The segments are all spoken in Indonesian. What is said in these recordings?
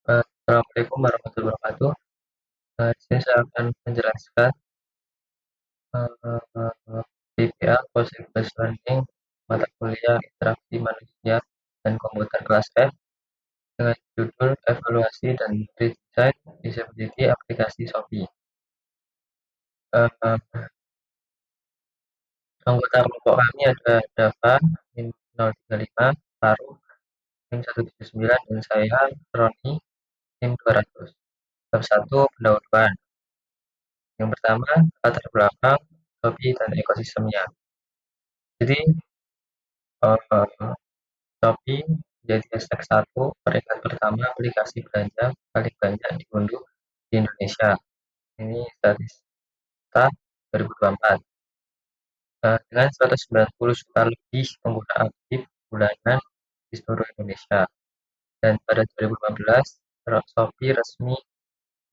Assalamualaikum warahmatullahi wabarakatuh. Di sini saya akan menjelaskan PPA Positive Based Learning mata kuliah interaksi manusia dan komputer kelas F dengan judul evaluasi dan redesign usability aplikasi Shopee. Anggota kelompok kami ada Dava, NIM 035, Faru, NIM 179, dan saya, Roni, NIM 200. Bab 1, pendahuluan. Yang pertama, latar belakang, Shopee dan ekosistemnya. Jadi, Shopee menjadi #1 peringkat pertama aplikasi belanja paling banyak diunduh di Indonesia. Ini statistika 2024. Dengan 190 juta lebih pengguna aktif bulanan di seluruh Indonesia. Dan pada 2015, Shopee resmi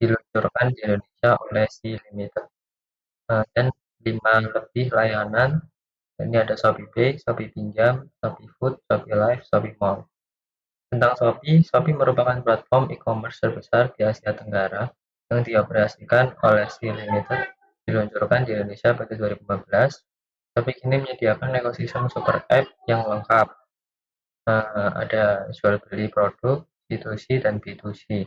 diluncurkan di Indonesia oleh Sea Limited. Dan 5 lebih layanan, ini ada Shopee Pay, Shopee Pinjam, Shopee Food, Shopee Live, Shopee Mall. Tentang Shopee, Shopee merupakan platform e-commerce terbesar di Asia Tenggara yang dioperasikan oleh Sea Limited, diluncurkan di Indonesia pada 2015. Shopee kini menyediakan ekosistem super app yang lengkap. Ada jual beli produk, B2C dan B2C.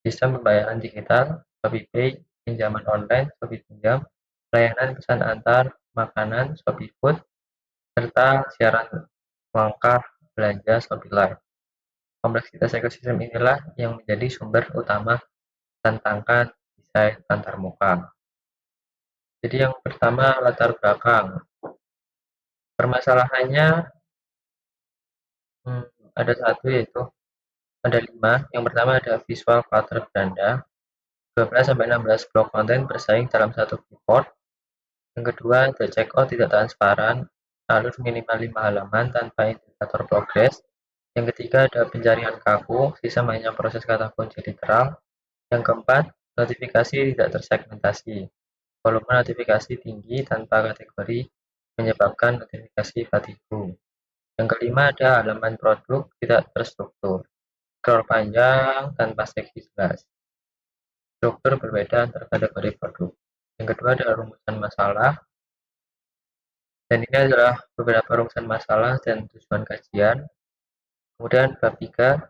Sistem pembayaran digital, Shopee Pay, pinjaman online, Shopee Pinjam, layanan pesan antar makanan, Shopee Food, serta siaran langkah belanja Shopee Live. Kompleksitas ekosistem inilah yang menjadi sumber utama tantangan desain antarmuka. Jadi yang pertama latar belakang. Permasalahannya ada satu, yaitu ada 5. Yang pertama ada visual clutter beranda. 12-16 blok konten bersaing dalam satu keyboard. Yang kedua ada checkout tidak transparan, alur minimal 5 halaman tanpa indikator progres. Yang ketiga ada pencarian kaku, sistem hanya proses kata kunci literal. Yang keempat, notifikasi tidak tersegmentasi. Volume notifikasi tinggi tanpa kategori menyebabkan notifikasi fatigu. Yang kelima ada halaman produk tidak terstruktur. Scroll panjang tanpa seksi jelas. Struktur berbeda antar kategori produk. Yang kedua ada rumusan masalah. Dan ini adalah beberapa rumusan masalah dan tujuan kajian. Kemudian bab 3,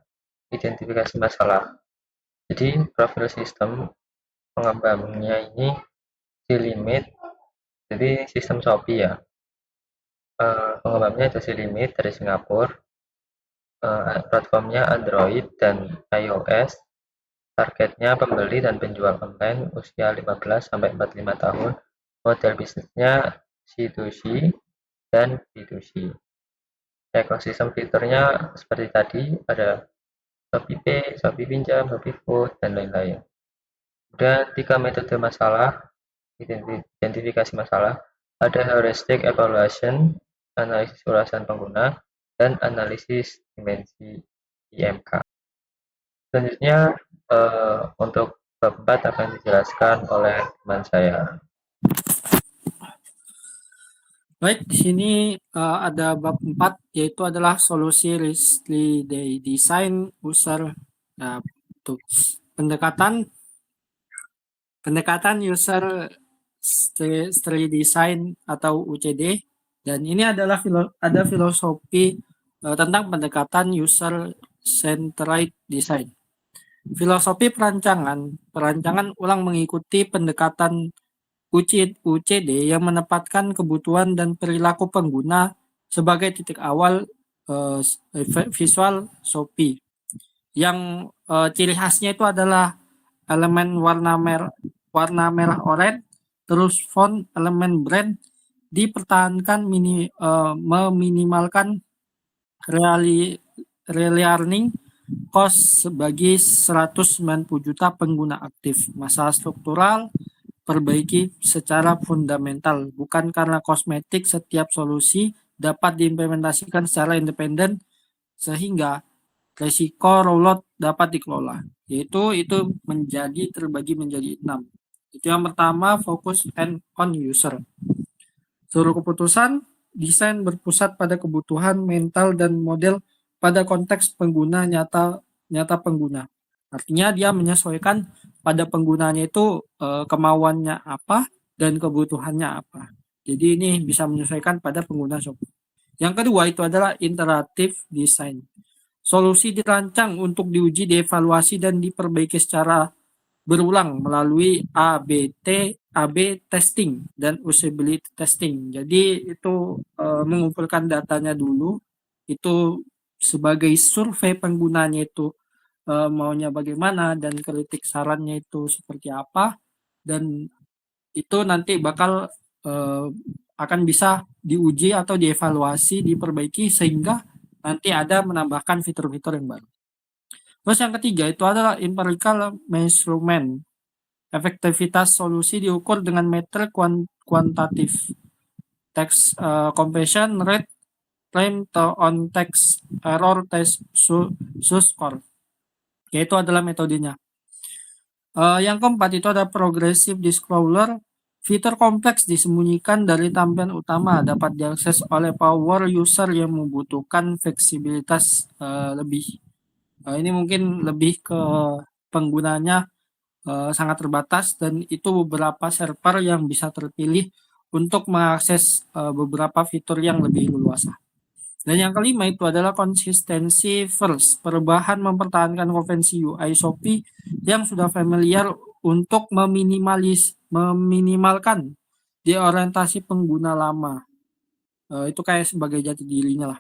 identifikasi masalah. Jadi profil sistem pengembangnya ini Limit, jadi sistem Shopee ya. Pengembangnya itu Limit dari Singapura. Platformnya Android dan iOS. Targetnya pembeli dan penjual online usia 15-45 tahun. Model bisnisnya C2C dan B2C. Ekosistem fiturnya seperti tadi, ada Shopee Pay, Shopee Pinjam, Shopee Food, dan lain-lain. Kemudian 3 metode masalah, identifikasi masalah, ada heuristic evaluation, analisis ulasan pengguna, dan analisis dimensi IMK. Selanjutnya untuk bab 4 akan dijelaskan oleh teman saya. Baik, di sini ada bab 4, yaitu adalah solusi design user pendekatan user story design atau UCD. Dan ini adalah ada filosofi tentang pendekatan user centered design. Filosofi perancangan ulang mengikuti pendekatan UCD yang menempatkan kebutuhan dan perilaku pengguna sebagai titik awal visual Shopee. Yang ciri khasnya itu adalah elemen warna merah oranye, terus font elemen brand dipertahankan meminimalkan relearning cost bagi 190 juta pengguna aktif. Masalah struktural perbaiki secara fundamental, bukan karena kosmetik. Setiap solusi dapat diimplementasikan secara independen sehingga resiko rollout dapat dikelola. Yaitu itu terbagi menjadi 6. Itu yang pertama, fokus on user. Seluruh keputusan desain berpusat pada kebutuhan mental dan model pada konteks pengguna nyata pengguna. Artinya dia menyesuaikan pada penggunanya itu kemauannya apa dan kebutuhannya apa. Jadi ini bisa menyesuaikan pada pengguna Shopee. Yang kedua itu adalah interactive design. Solusi dirancang untuk diuji, dievaluasi, dan diperbaiki secara berulang melalui A/B testing dan usability testing. Jadi itu mengumpulkan datanya dulu, itu sebagai survei penggunanya itu maunya bagaimana dan kritik sarannya itu seperti apa, dan itu nanti bakal akan bisa diuji atau dievaluasi, diperbaiki sehingga nanti ada menambahkan fitur-fitur yang baru. Terus yang ketiga itu adalah empirical measurement. Efektivitas solusi diukur dengan metrik kuantitatif. Text completion rate, time to on text error test score. Yaitu adalah metodenya. Yang keempat itu ada progressive disclosure. Fitur kompleks disembunyikan dari tampilan utama, dapat diakses oleh power user yang membutuhkan fleksibilitas lebih. Ini mungkin lebih ke penggunanya sangat terbatas, dan itu beberapa server yang bisa terpilih untuk mengakses beberapa fitur yang lebih luas. Dan yang kelima itu adalah konsistensi first. Perubahan mempertahankan konvensi UI Shopee yang sudah familiar untuk meminimalkan di orientasi pengguna lama. Itu kayak sebagai jati dirinya lah.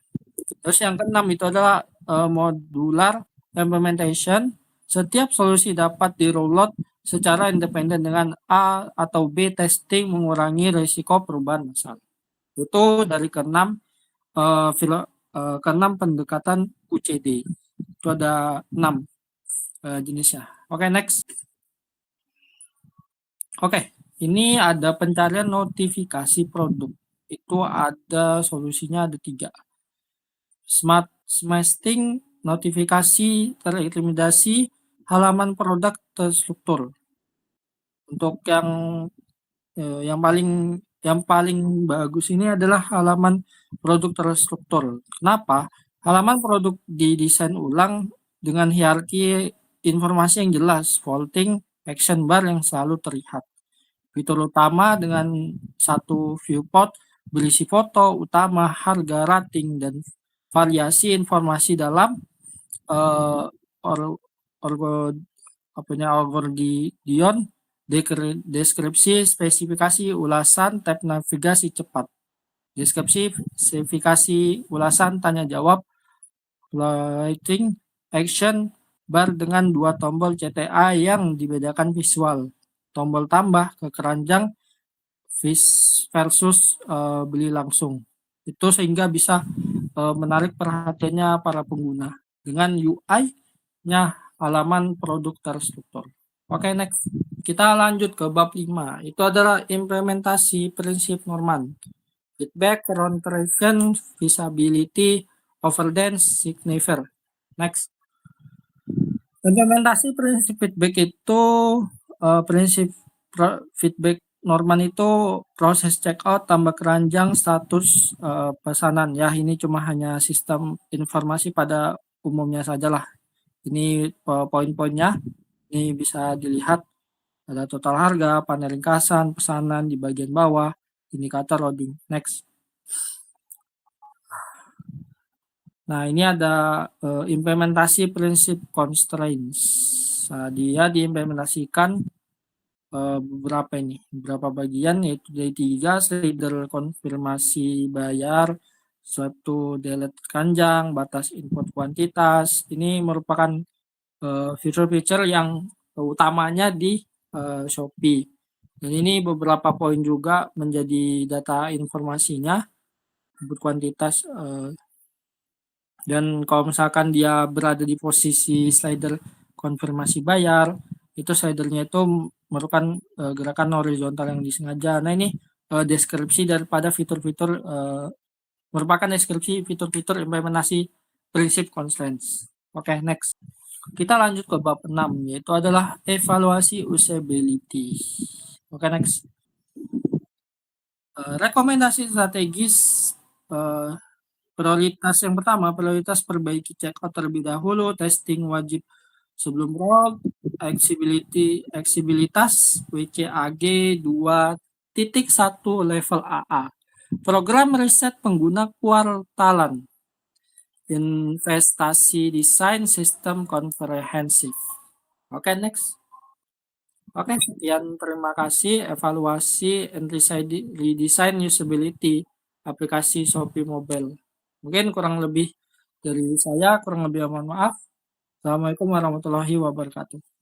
Terus yang keenam itu adalah modular implementation. Setiap solusi dapat di-rollout secara independen dengan A atau B testing mengurangi risiko perubahan masalah. Itu dari keenam keenam pendekatan UCD. Itu ada 6 jenisnya. Oke, next. Oke, ini ada pencarian notifikasi produk. Itu ada solusinya ada 3. Smart Masking, notifikasi terintimidasi, halaman produk terstruktur. Untuk yang paling bagus ini adalah halaman produk terstruktur. Kenapa? Halaman produk didesain ulang dengan hierarki informasi yang jelas, vaulting, action bar yang selalu terlihat. Fitur utama dengan satu viewport berisi foto utama, harga, rating, dan variasi informasi dalam uh, or, Orgodion, deskripsi, spesifikasi, ulasan, tab navigasi cepat. Deskripsi, spesifikasi, ulasan, tanya jawab, lighting, action, bar dengan 2 tombol CTA yang dibedakan visual. Tombol tambah ke keranjang versus beli langsung. Itu sehingga bisa menarik perhatiannya para pengguna dengan UI-nya halaman produk terstruktur. Oke, next. Kita lanjut ke bab 5. Itu adalah implementasi prinsip Norman. Feedback, configuration, visibility, overdance, signifier. Next. Implementasi prinsip feedback itu prinsip feedback Norman itu proses checkout, tambah keranjang, status pesanan. Ya, ini cuma hanya sistem informasi pada umumnya sajalah. Ini poin-poinnya. Ini bisa dilihat ada total harga, panel ringkasan, pesanan di bagian bawah, indikator loading. Next. Nah, ini ada implementasi prinsip constraints. Nah, dia diimplementasikan beberapa bagian, yaitu dari 3, slider konfirmasi bayar, suatu delete keranjang, batas input kuantitas. Ini merupakan fitur-fitur yang utamanya di Shopee. Dan ini beberapa poin juga menjadi data informasinya, input kuantitas, dan kalau misalkan dia berada di posisi slider konfirmasi bayar, itu slidernya itu merupakan gerakan horizontal yang disengaja. Nah, ini deskripsi daripada fitur-fitur merupakan deskripsi fitur-fitur implementasi prinsip constraints. Oke, next. Kita lanjut ke bab 6, yaitu adalah evaluasi usability. Oke, next. Rekomendasi strategis prioritas yang pertama, prioritas perbaiki checkout terlebih dahulu, testing wajib Sebelum roll, eksibilitas WCAG 2.1 level AA. Program riset pengguna kuartalan. Investasi desain sistem komprehensif. Oke, next. Oke, sekian terima kasih evaluasi and redesign usability aplikasi Shopee Mobile. Mungkin kurang lebih dari saya, kurang lebih mohon maaf. Assalamualaikum warahmatullahi wabarakatuh.